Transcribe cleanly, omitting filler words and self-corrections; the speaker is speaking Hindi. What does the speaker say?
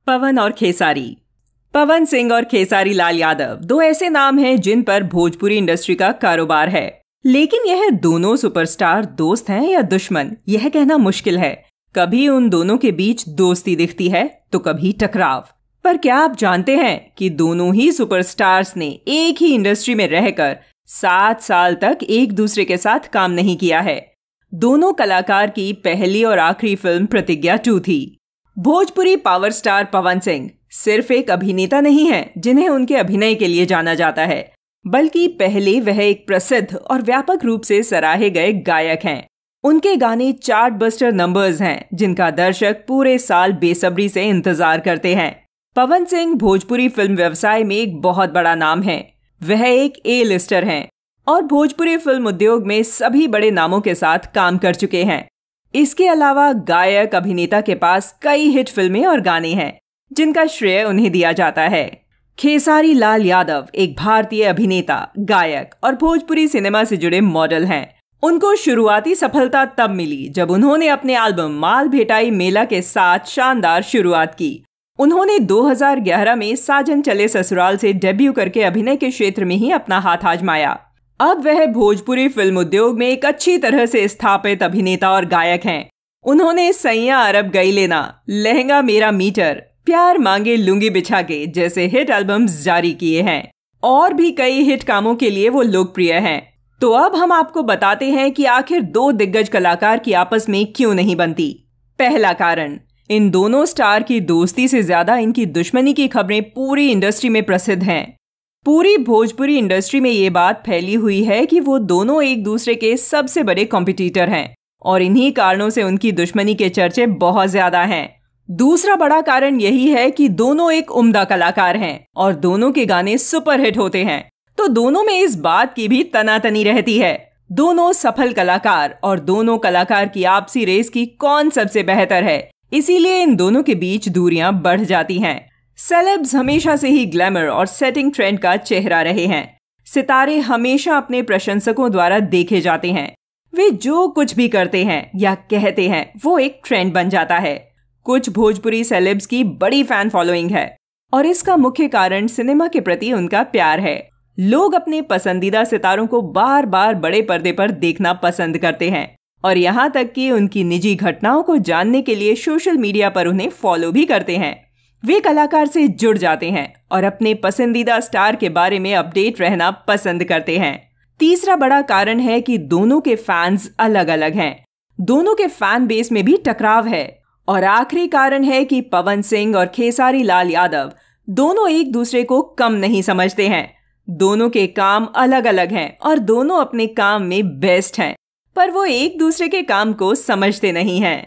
पवन और खेसारी। पवन सिंह और खेसारी लाल यादव दो ऐसे नाम हैं जिन पर भोजपुरी इंडस्ट्री का कारोबार है। लेकिन यह दोनों सुपरस्टार दोस्त हैं या दुश्मन, यह कहना मुश्किल है। कभी उन दोनों के बीच दोस्ती दिखती है तो कभी टकराव। पर क्या आप जानते हैं कि दोनों ही सुपरस्टार्स ने एक ही इंडस्ट्री में रहकर 7 साल तक एक दूसरे के साथ काम नहीं किया है। दोनों कलाकार की पहली और आखिरी फिल्म प्रतिज्ञा 2 थी। भोजपुरी पावर स्टार पवन सिंह सिर्फ एक अभिनेता नहीं है जिन्हें उनके अभिनय के लिए जाना जाता है, बल्कि पहले वह एक प्रसिद्ध और व्यापक रूप से सराहे गए गायक हैं। उनके गाने चार्ट बस्टर नंबर्स हैं जिनका दर्शक पूरे साल बेसब्री से इंतजार करते हैं। पवन सिंह भोजपुरी फिल्म व्यवसाय में एक बहुत बड़ा नाम है। वह एक ए लिस्टर हैं और भोजपुरी फिल्म उद्योग में सभी बड़े नामों के साथ काम कर चुके हैं। इसके अलावा गायक अभिनेता के पास कई हिट फिल्में और गाने हैं जिनका श्रेय उन्हें दिया जाता है। खेसारी लाल यादव एक भारतीय अभिनेता, गायक और भोजपुरी सिनेमा से जुड़े मॉडल हैं। उनको शुरुआती सफलता तब मिली जब उन्होंने अपने एल्बम माल भेटाई मेला के साथ शानदार शुरुआत की। उन्होंने 2011 में साजन चले ससुराल से डेब्यू करके अभिनय के क्षेत्र में ही अपना हाथ आजमाया। अब वह भोजपुरी फिल्म उद्योग में एक अच्छी तरह से स्थापित अभिनेता और गायक हैं। उन्होंने सैया अरब गई लेना, लहंगा मेरा मीटर, प्यार मांगे लुंगी बिछा के जैसे हिट एल्बम्स जारी किए हैं और भी कई हिट कामों के लिए वो लोकप्रिय हैं। तो अब हम आपको बताते हैं कि आखिर दो दिग्गज कलाकार की आपस में क्यों नहीं बनती। पहला कारण, इन दोनों स्टार की दोस्ती से ज्यादा इनकी दुश्मनी की खबरें पूरी इंडस्ट्री में प्रसिद्ध हैं। पूरी भोजपुरी इंडस्ट्री में ये बात फैली हुई है कि वो दोनों एक दूसरे के सबसे बड़े कॉम्पिटिटर हैं और इन्हीं कारणों से उनकी दुश्मनी के चर्चे बहुत ज्यादा हैं। दूसरा बड़ा कारण यही है कि दोनों एक उम्दा कलाकार हैं और दोनों के गाने सुपरहिट होते हैं, तो दोनों में इस बात की भी तनातनी रहती है। दोनों सफल कलाकार और दोनों कलाकार की आपसी रेस की कौन सबसे बेहतर है, इसीलिए इन दोनों के बीच दूरियां बढ़ जाती हैं। सेलेब्स हमेशा से ही ग्लैमर और सेटिंग ट्रेंड का चेहरा रहे हैं। सितारे हमेशा अपने प्रशंसकों द्वारा देखे जाते हैं। वे जो कुछ भी करते हैं या कहते हैं वो एक ट्रेंड बन जाता है। कुछ भोजपुरी सेलेब्स की बड़ी फैन फॉलोइंग है और इसका मुख्य कारण सिनेमा के प्रति उनका प्यार है। लोग अपने पसंदीदा सितारों को बार बार बड़े पर्दे पर देखना पसंद करते हैं और यहाँ तक कि उनकी निजी घटनाओं को जानने के लिए सोशल मीडिया पर उन्हें फॉलो भी करते हैं। वे कलाकार से जुड़ जाते हैं और अपने पसंदीदा स्टार के बारे में अपडेट रहना पसंद करते हैं। तीसरा बड़ा कारण है कि दोनों के फैंस अलग अलग हैं। दोनों के फैन बेस में भी टकराव है। और आखिरी कारण है कि पवन सिंह और खेसारी लाल यादव दोनों एक दूसरे को कम नहीं समझते हैं। दोनों के काम अलग अलग हैं और दोनों अपने काम में बेस्ट हैं, पर वो एक दूसरे के काम को समझते नहीं हैं।